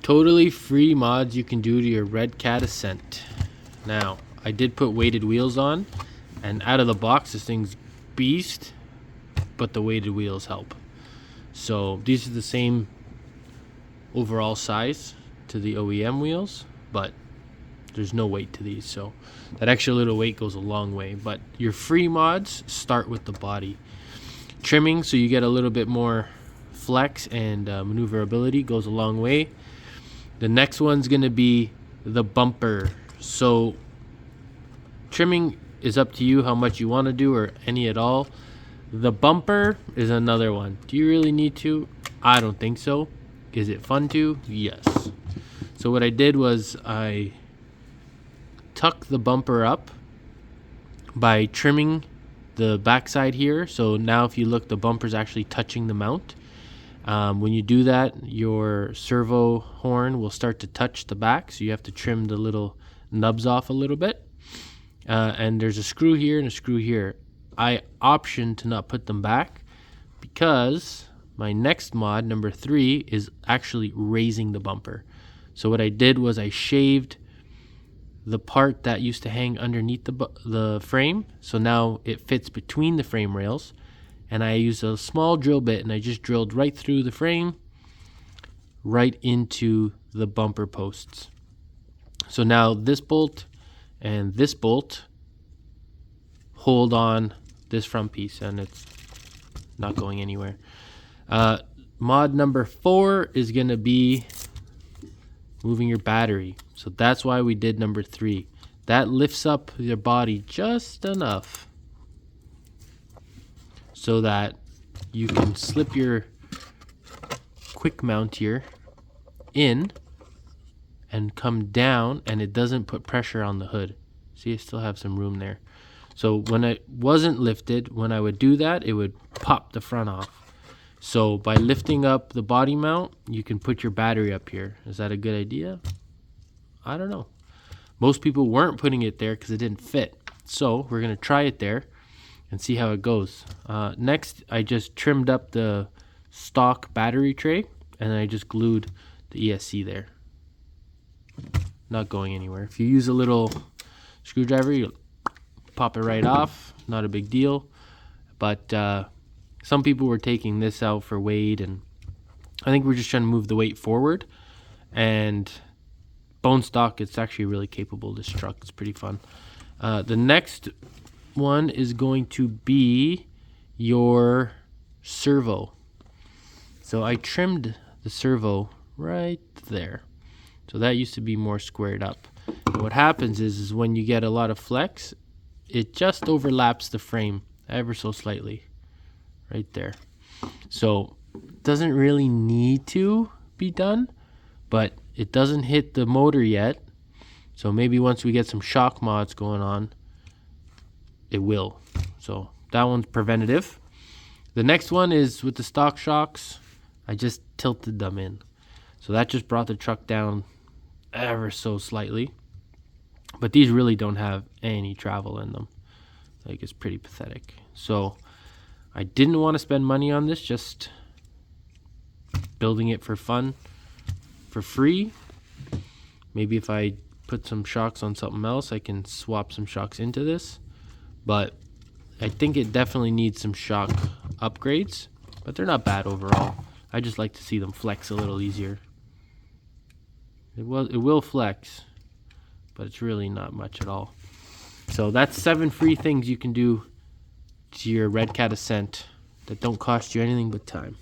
Totally free mods you can do to your Redcat Ascent. Now, I did put weighted wheels on, and out of the box this thing's beast, but the weighted wheels help. So these are the same overall size to the OEM wheels, but there's no weight to these, so that extra little weight goes a long way. But your free mods start with the body trimming, so you get a little bit more flex and maneuverability, goes a long way. The next one's going to be the bumper. So trimming is up to you how much you want to do, or any at all. The bumper is another one. Do you really need to? I don't think so. Is it fun to? Yes. So what I did was I tuck the bumper up by trimming the backside here. So now if you look, the bumper's actually touching the mount. When you do that, your servo horn will start to touch the back, so you have to trim the little nubs off a little bit. And there's a screw here and a screw here. I optioned to not put them back because my next mod, number 3, is actually raising the bumper. So what I did was I shaved the part that used to hang underneath the frame, so now it fits between the frame rails. And I used a small drill bit and I just drilled right through the frame, right into the bumper posts. So now this bolt and this bolt hold on this front piece, and it's not going anywhere. Mod number 4 is going to be moving your battery. So that's why we did number 3. That lifts up your body just enough so that you can slip your quick mount here in and come down, and it doesn't put pressure on the hood. See, I still have some room there. So when it wasn't lifted, when I would do that, it would pop the front off. So by lifting up the body mount, you can put your battery up here. Is that a good idea? I don't know. Most people weren't putting it there because it didn't fit. So we're going to try it there and see how it goes. Next, I just trimmed up the stock battery tray, and I just glued the ESC there. Not going anywhere. If you use a little screwdriver, you'll pop it right off. Not a big deal. But some people were taking this out for weight, and I think we're just trying to move the weight forward. And bone stock, it's actually really capable, this truck. It's pretty fun. The next one is going to be your servo. So I trimmed the servo right there. So that used to be more squared up. And what happens is when you get a lot of flex, it just overlaps the frame ever so slightly right there. So it doesn't really need to be done, but it doesn't hit the motor yet. So maybe once we get some shock mods going on, it will. So that one's preventative. The next one is with the stock shocks. I just tilted them in. So that just brought the truck down ever so slightly. But these really don't have any travel in them. Like, it's pretty pathetic. So I didn't want to spend money on this, just building it for fun, for free. Maybe if I put some shocks on something else, I can swap some shocks into this. But I think it definitely needs some shock upgrades, but they're not bad overall. I just like to see them flex a little easier. It will flex, but it's really not much at all. So that's 7 free things you can do to your Redcat Ascent that don't cost you anything but time.